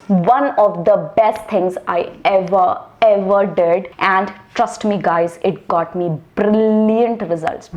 one of the best things I ever did, and trust me guys, it got me brilliant results.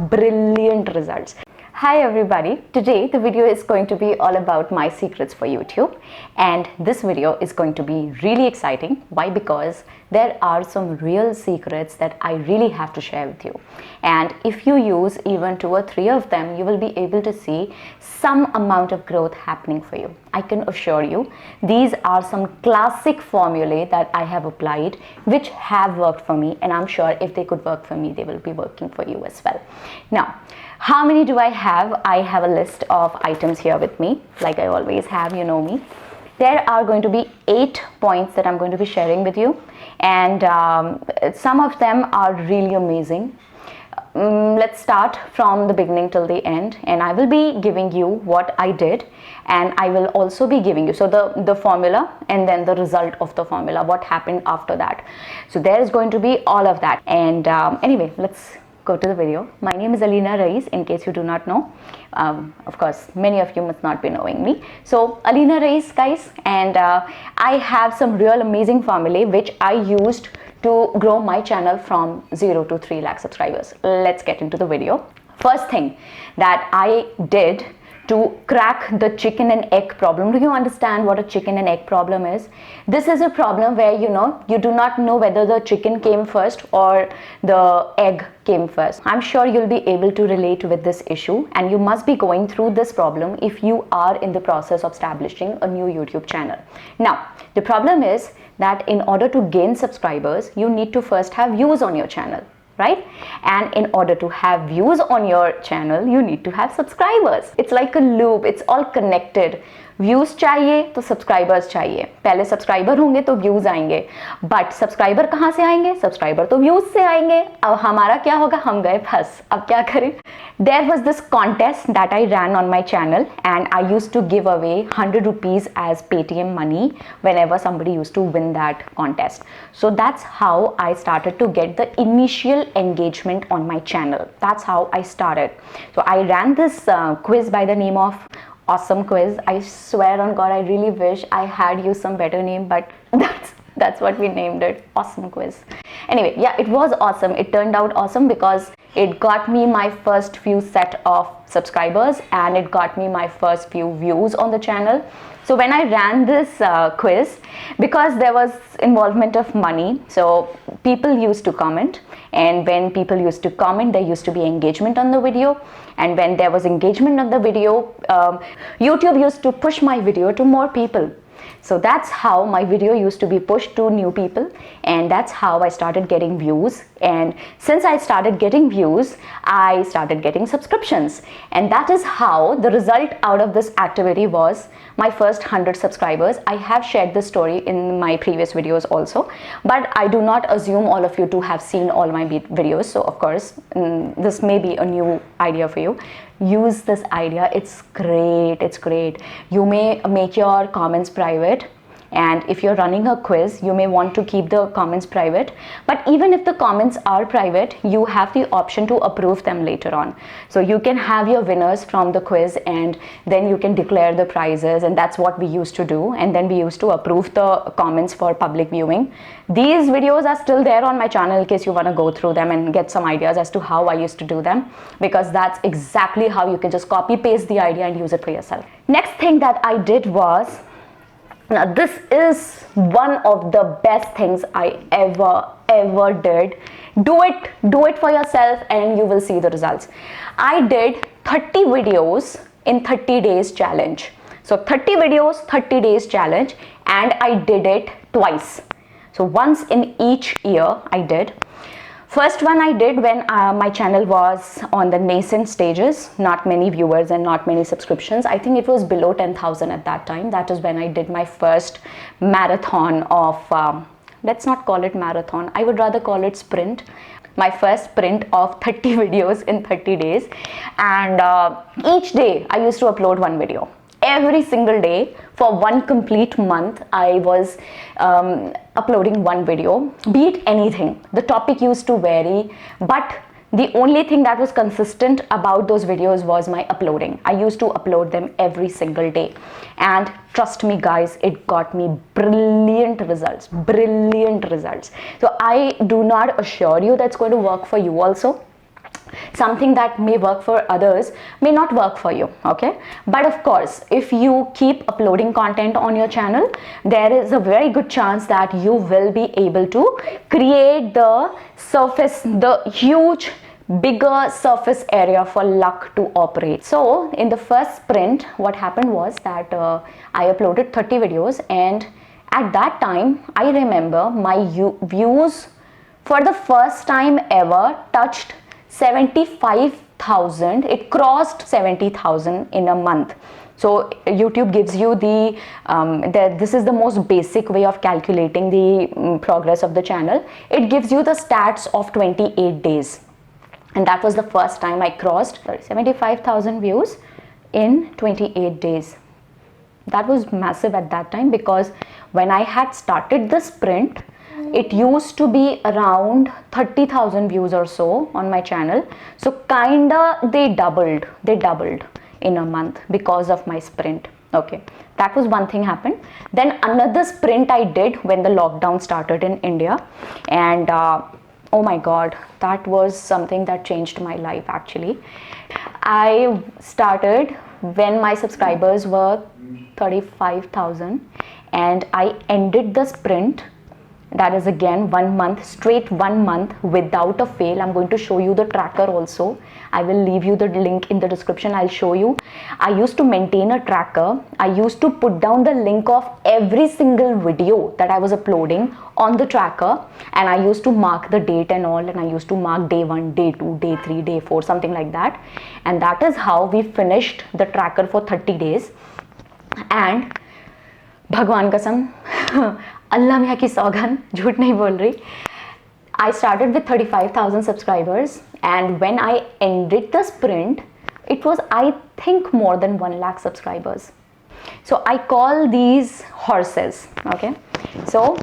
Hi everybody, today the video is going to be all about my secrets for YouTube, and this video is going to be really exciting. Why? Because there are some real secrets that I really have to share with you, and if you use even 2 or 3 of them, you will be able to see some amount of growth happening for you. I can assure you these are some classic formulae that I have applied which have worked for me, and I'm sure if they could work for me, they will be working for you as well. Now, how many do I have? I have a list of items here with me, like I always have, you know me. There are going to be 8 points that I'm going to be sharing with you, and some of them are really amazing. Let's start from the beginning till the end, and I will be giving you what I did, and I will also be giving you the formula and then the result of the formula, what happened after that. So there is going to be all of that, and anyway, let's go to the video. My name is Alina Rais, in case you do not know. Of course, many of you must not be knowing me. So Alina Rais, guys, and I have some real amazing formulae which I used to grow my channel from 0 to 3 lakh subscribers. Let's get into the video. First thing that I did to crack the chicken and egg problem. Do you understand what a chicken and egg problem is? This is a problem where you do not know whether the chicken came first or the egg came first. I'm sure you'll be able to relate with this issue, and you must be going through this problem if you are in the process of establishing a new YouTube channel. Now, the problem is that in order to gain subscribers, you need to first have views on your channel, right? And in order to have views on your channel, you need to have subscribers. It's like a loop, it's all connected. Views चाहिए तो subscribers चाहिए, पहले subscriber होंगे तो views आएंगे, but subscriber कहाँ से आएंगे? सब्सक्राइबर तो व्यूज से आएंगे। अब हमारा क्या होगा? हम गए फंस। अब क्या करें? There was this contest that I ran on my channel, and I used to give away 100 rupees as Paytm money whenever somebody used to win that contest. So that's how I started to get the initial engagement on my channel. That's how I started. So I ran this quiz by the name of Awesome Quiz. I swear on God, I really wish I had used some better name, but that's what we named it, Awesome Quiz. Anyway, yeah, it was awesome. It turned out awesome because it got me my first few set of subscribers, and it got me my first few views on the channel. So when I ran this quiz, because there was involvement of money, so people used to comment, and when people used to comment, there used to be engagement on the video, and when there was engagement on the video, YouTube used to push my video to more people. So that's how my video used to be pushed to new people, and that's how I started getting views. And since I started getting views, I started getting subscriptions, and that is how the result out of this activity was my first 100 subscribers. I have shared this story in my previous videos also, but I do not assume all of you to have seen all my videos. So of course, this may be a new idea for you. Use this idea. It's great. You may make your comments private, and if you're running a quiz, you may want to keep the comments private, but even if the comments are private, you have the option to approve them later on. So you can have your winners from the quiz, and then you can declare the prizes, and that's what we used to do. And then we used to approve the comments for public viewing. These videos are still there on my channel in case you want to go through them and get some ideas as to how I used to do them, because that's exactly how you can just copy paste the idea and use it for yourself. Next thing that I did was, now this is one of the best things I ever did. Do it for yourself and you will see the results. I did 30 videos in 30 days challenge. So 30 videos, 30 days challenge, and I did it twice. So once in each year I did. First one I did when my channel was on the nascent stages, not many viewers and not many subscriptions. I think it was below 10,000 at that time. That is when I did my first marathon of, let's not call it marathon, I would rather call it sprint. My first sprint of 30 videos in 30 days. And each day I used to upload one video. Every single day for 1 complete month, I was uploading one video, be it anything. The topic used to vary, but The only thing that was consistent about those videos was my uploading. I used to upload them every single day, and trust me guys, it got me brilliant results. So I do not assure you that's going to work for you also. Something that may work for others may not work for you, okay? But of course, if you keep uploading content on your channel, there is a very good chance that you will be able to create the surface, the huge bigger surface area for luck to operate. So in the first sprint, what happened was that I uploaded 30 videos, and at that time I remember my views for the first time ever touched 75,000. It crossed 70,000 in a month. So YouTube gives you this is the most basic way of calculating the progress of the channel. It gives you the stats of 28 days. And that was the first time I crossed 75,000 views in 28 days. That was massive at that time, because when I had started the sprint, it used to be around 30,000 views or so on my channel. So kinda they doubled in a month because of my sprint. Okay, that was one thing happened. Then another sprint I did when the lockdown started in India, and oh my god, that was something that changed my life actually. I started when my subscribers were 35,000, and I ended the sprint. That is again 1 month, straight 1 month without a fail. I'm going to show you the tracker also. I will leave you the link in the description. I'll show you. I used to maintain a tracker. I used to put down the link of every single video that I was uploading on the tracker, and I used to mark the date and all, and I used to mark day 1, day 2, day 3, day 4, something like that. And that is how we finished the tracker for 30 days. And Bhagwan kasam, Allah miya ki saugan, jhoot nahi bol rahi. I started with 35,000 subscribers, and when I ended the sprint, it was, I think, more than 1 lakh subscribers. So I call these horses, okay? So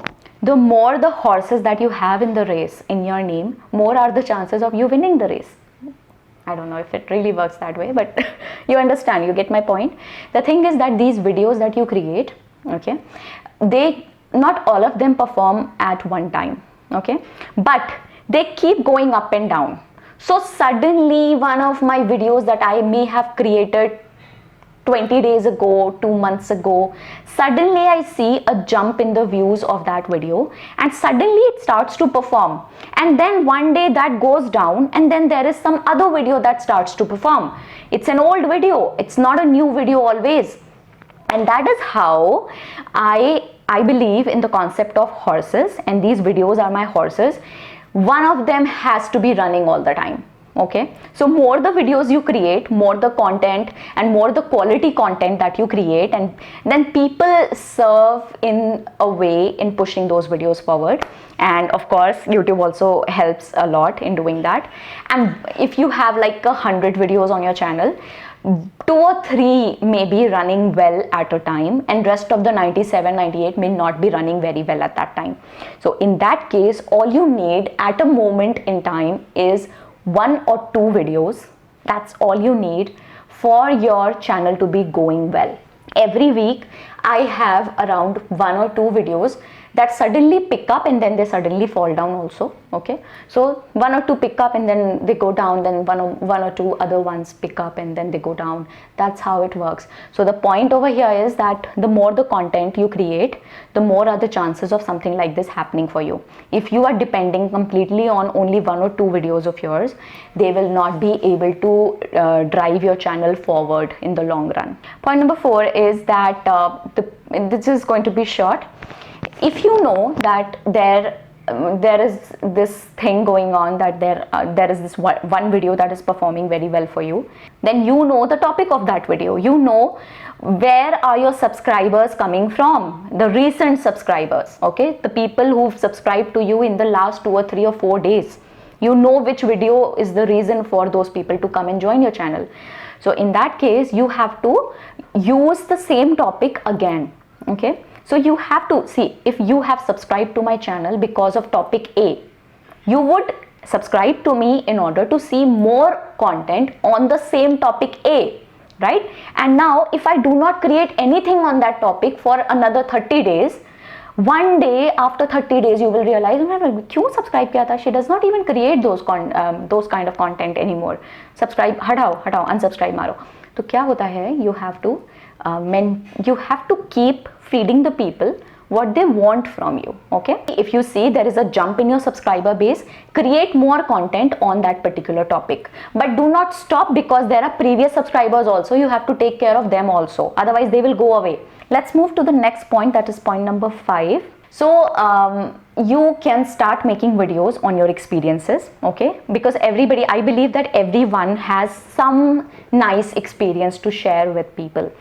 the more the horses that you have in the race in your name, more are the chances of you winning the race. I don't know if it really works that way, but you understand, you get my point. The thing is that these videos that you create, okay, not all of them perform at one time, okay, but they keep going up and down. So suddenly one of my videos that I may have created 20 days ago, 2 months ago, suddenly I see a jump in the views of that video, and suddenly it starts to perform. And then one day that goes down, and then there is some other video that starts to perform. It's an old video, it's not a new video always. And that is how I believe in the concept of horses, and these videos are my horses. One of them has to be running all the time. Okay, so more the videos you create, more the content and more the quality content that you create, and then people serve in a way in pushing those videos forward. And of course YouTube also helps a lot in doing that. And if you have like 100 videos on your channel, 2 or 3 may be running well at a time, and rest of the 97, 98 may not be running very well at that time. So in that case, all you need at a moment in time is 1 or 2 videos. That's all you need for your channel to be going well. Every week I have around 1 or 2 videos that suddenly pick up and then they suddenly fall down also. Okay, so 1 or 2 pick up and then they go down, then one or 2 other ones pick up and then they go down. That's how it works. So the point over here is that the more the content you create, the more are the chances of something like this happening for you. If you are depending completely on only 1 or 2 videos of yours, they will not be able to drive your channel forward in the long run. Point number 4 is that this is going to be short. If you know that there is this thing going on, that there is this one video that is performing very well for you, then you know the topic of that video. You know where are your subscribers coming from, the recent subscribers, okay, the people who've subscribed to you in the last 2 or 3 or 4 days. You know which video is the reason for those people to come and join your channel. So in that case, you have to use the same topic again. Okay, so you have to see, if you have subscribed to my channel because of topic A, you would subscribe to me in order to see more content on the same topic A, right? And now if I do not create anything on that topic for another 30 days, one day after 30 days you will realize, क्यों subscribe किया था? She does not even create those kind of content anymore. Subscribe, हटाओ, unsubscribe मारो. तो क्या होता है? You have to keep feeding the people what they want from you. Okay, if you see there is a jump in your subscriber base, create more content on that particular topic, but do not stop, because there are previous subscribers also. You have to take care of them also, otherwise they will go away. Let's move to the next point, that is point number 5. So you can start making videos on your experiences, okay, because I believe that everyone has some nice experience to share with people.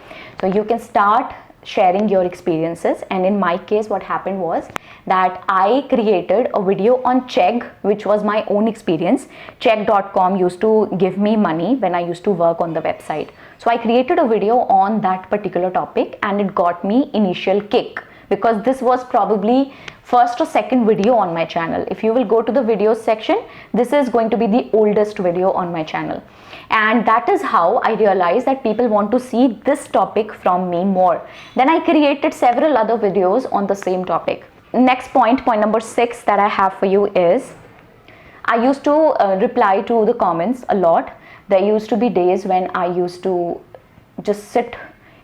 So you can start sharing your experiences. And in my case, what happened was that I created a video on Chegg, which was my own experience. Chegg.com used to give me money when I used to work on the website. So I created a video on that particular topic, and it got me initial kick, because this was probably first or second video on my channel. If you will go to the videos section, this is going to be the oldest video on my channel. And that is how I realized that people want to see this topic from me more. Then I created several other videos on the same topic. Next point number 6 that I have for you is, I used to reply to the comments a lot. There used to be days when I used to just sit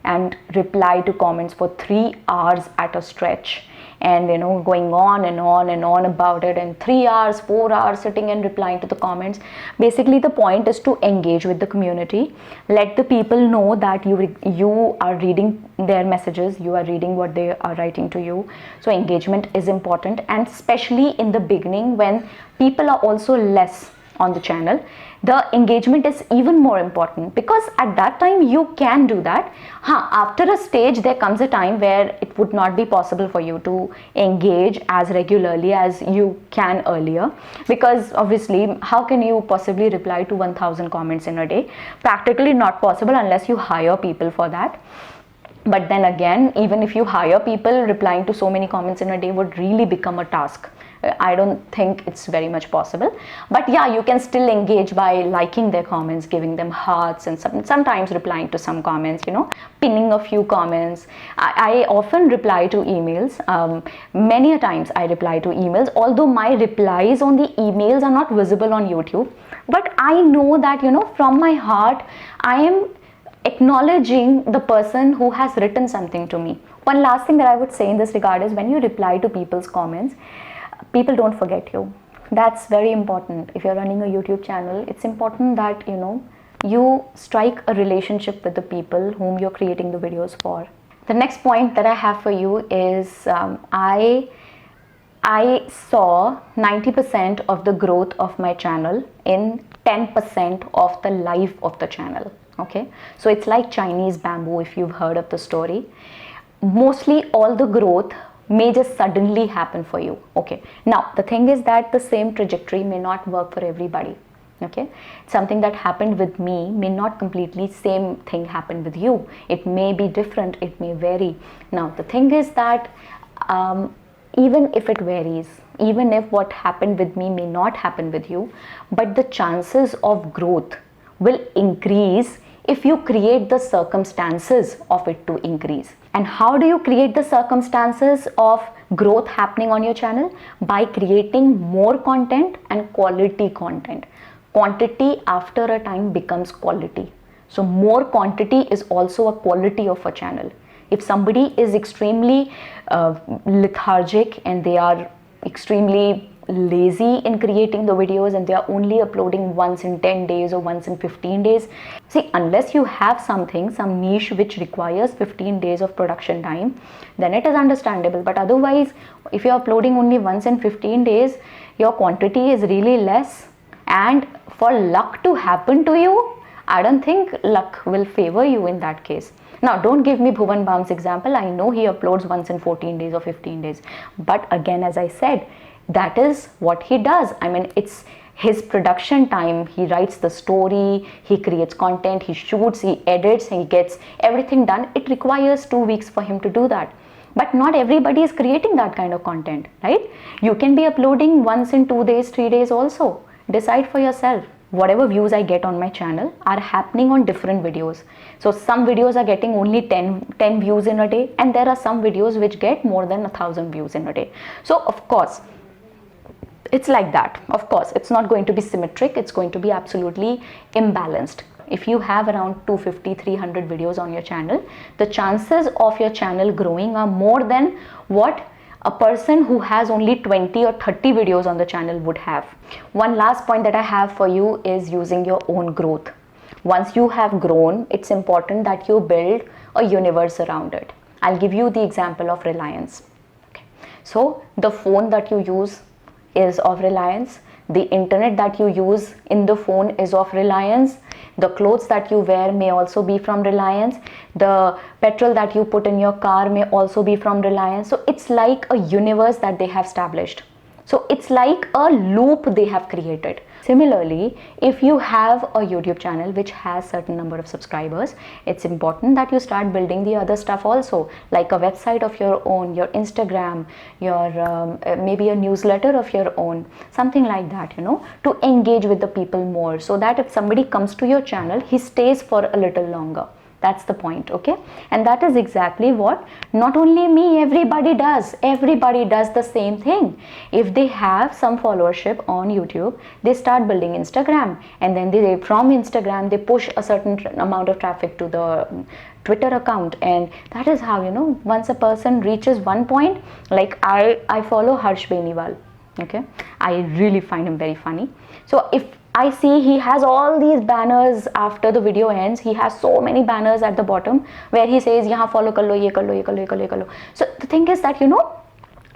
and reply to comments for 3 hours at a stretch, and going on and on and on about it, and 3 hours, 4 hours sitting and replying to the comments. Basically the point is to engage with the community, let the people know that you are reading their messages, you are reading what they are writing to you. So engagement is important, and especially in the beginning when people are also less on the channel, the engagement is even more important, because at that time you can do that. After a stage there comes a time where it would not be possible for you to engage as regularly as you can earlier, because obviously how can you possibly reply to 1000 comments in a day? Practically not possible unless you hire people for that. But then again, even if you hire people, replying to so many comments in a day would really become a task. I don't think it's very much possible. But yeah, you can still engage by liking their comments, giving them hearts, and sometimes replying to some comments, pinning a few comments. I often reply to emails. Many a times I reply to emails, although my replies on the emails are not visible on YouTube. But I know that, from my heart, I am acknowledging the person who has written something to me. One last thing that I would say in this regard is, when you reply to people's comments, people don't forget you. That's very important. If you're running a YouTube channel, it's important that you strike a relationship with the people whom you're creating the videos for. The next point that I have for you is, I saw 90% of the growth of my channel in 10% of the life of the channel. Okay, so it's like Chinese bamboo, if you've heard of the story. Mostly all the growth may just suddenly happen for you. Okay, now the thing is that the same trajectory may not work for everybody. Okay, something that happened with me may not completely same thing happen with you. It may be different, it may vary. Now the thing is that even if it varies, even if what happened with me may not happen with you, but the chances of growth will increase if you create the circumstances of it to increase. And how do you create the circumstances of growth happening on your channel? By creating more content and quality content. Quantity after a time becomes quality. So more quantity is also a quality of a channel. If somebody is extremely lethargic and they are extremely lazy in creating the videos, and they are only uploading once in 10 days or once in 15 days, see, unless you have some niche which requires 15 days of production time, then it is understandable. But otherwise, if you are uploading only once in 15 days, your quantity is really less, and for luck to happen to you, I don't think luck will favor you in that case. Now, don't give me Bhuvan Bam's example. I know he uploads once in 14 days or 15 days. But again, as I said, that is what he does. I mean, it's his production time. He writes the story, he creates content, he shoots, he edits, he gets everything done. It requires 2 weeks for him to do that. But not everybody is creating that kind of content, right? You can be uploading once in 2 days, 3 days also. Decide for yourself. Whatever views I get on my channel are happening on different videos. So some videos are getting only 10 views in a day, and there are some videos which get more than 1,000 views in a day. So of course, it's like that. Of course, it's not going to be symmetric. It's going to be absolutely imbalanced. If you have around 250, 300 videos on your channel, the chances of your channel growing are more than what a person who has only 20 or 30 videos on the channel would have. One last point that I have for you is using your own growth. Once you have grown, it's important that you build a universe around it. I'll give you the example of Reliance. Okay. So the phone that you use is of Reliance. The internet that you use in the phone is of Reliance. The clothes that you wear may also be from Reliance. The petrol that you put in your car may also be from Reliance. So it's like a universe that they have established. So it's like a loop they have created. Similarly, if you have a YouTube channel which has certain number of subscribers, it's important that you start building the other stuff also, like a website of your own, your Instagram, your maybe a newsletter of your own, something like that, to engage with the people more, so that if somebody comes to your channel, he stays for a little longer. That's the point, okay? And that is exactly what not only me, everybody does the same thing. If they have some followership on YouTube, they start building Instagram, and then from Instagram they push a certain amount of traffic to the Twitter account, and that is how, once a person reaches one point, like I follow Harsh Beniwal, okay? I really find him very funny. So if I see he has all these banners after the video ends, he has so many banners at the bottom where he says, yahan follow kar lo, ye kar lo, ye kar lo, ye kar lo, ye kar lo. So the thing is that,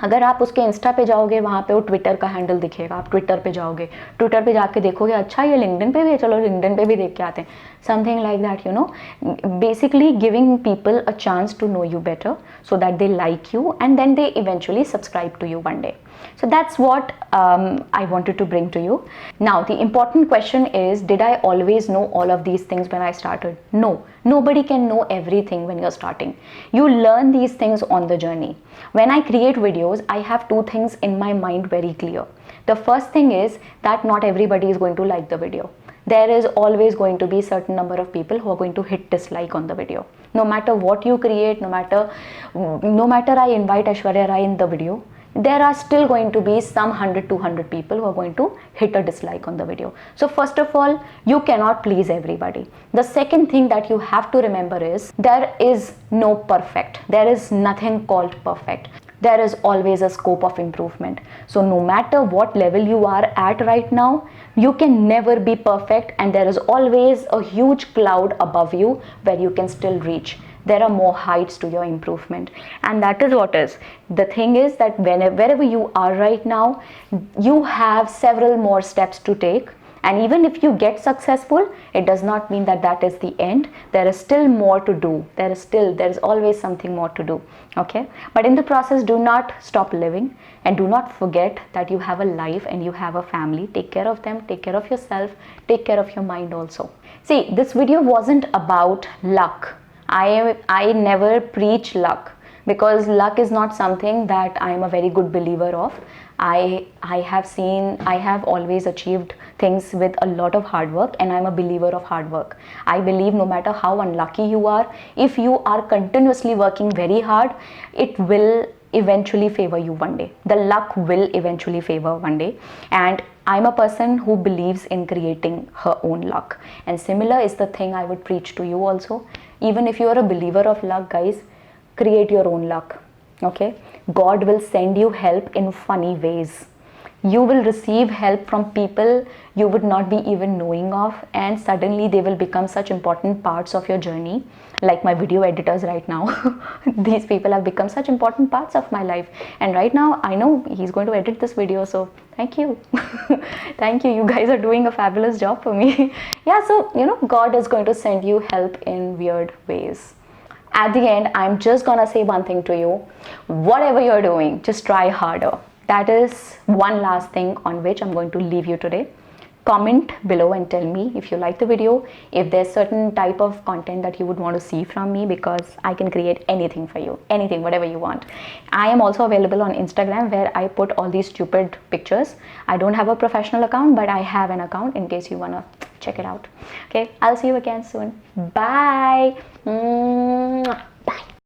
अगर आप उसके Insta पे जाओगे, वहाँ पे वो Twitter का handle दिखेगा, आप ट्विटर पे जाओगे, ट्विटर पे जाके देखोगे, अच्छा ये लिंक्डइन पे भी है, चलो लिंक्डइन पे भी देख के आते हैं, something like that, basically giving people a chance to know you better so that they like you and then they eventually subscribe to you one day. So that's what I wanted to bring to you. Now the important question is, did I always know all of these things when I started? No, nobody can know everything when you're starting. You learn these things on the journey. When I create videos, I have two things in my mind very clear. The first thing is that not everybody is going to like the video. There is always going to be a certain number of people who are going to hit dislike on the video. No matter what you create, no matter I invite Aishwarya Rai in the video, there are still going to be some 100-200 people who are going to hit a dislike on the video. So first of all, you cannot please everybody. The second thing that you have to remember is, there is no perfect. There is nothing called perfect. There is always a scope of improvement. So no matter what level you are at right now, you can never be perfect, and there is always a huge cloud above you where you can still reach. There are more heights to your improvement, and that is what is. The thing is that wherever you are right now, you have several more steps to take. And even if you get successful, it does not mean that that is the end. There is still more to do. There is always something more to do. Okay? But in the process, do not stop living, and do not forget that you have a life and you have a family. Take care of them, take care of yourself, take care of your mind also. See, this video wasn't about luck. I never preach luck, because luck is not something that I am a very good believer of. I have always achieved things with a lot of hard work, and I'm a believer of hard work. I believe no matter how unlucky you are, if you are continuously working very hard, it will eventually favor you one day. The luck will eventually favor one day. And I'm a person who believes in creating her own luck. And similar is the thing I would preach to you also. Even if you are a believer of luck, guys, create your own luck. Okay? God will send you help in funny ways. You will receive help from people you would not be even knowing of, and suddenly they will become such important parts of your journey, like my video editors right now. These people have become such important parts of my life, and right now I know he's going to edit this video, so thank you. Thank you. You guys are doing a fabulous job for me. Yeah, so God is going to send you help in weird ways. At the end, I'm just gonna say one thing to you. Whatever you're doing, just try harder. That is one last thing on which I'm going to leave you today. comment below and tell me if you like the video, if there's certain type of content that you would want to see from me, because I can create anything for you, anything, whatever you want. I am also available on Instagram, where I put all these stupid pictures. I don't have a professional account, but I have an account in case you want to check it out. Okay, I'll see you again soon. Bye. Bye.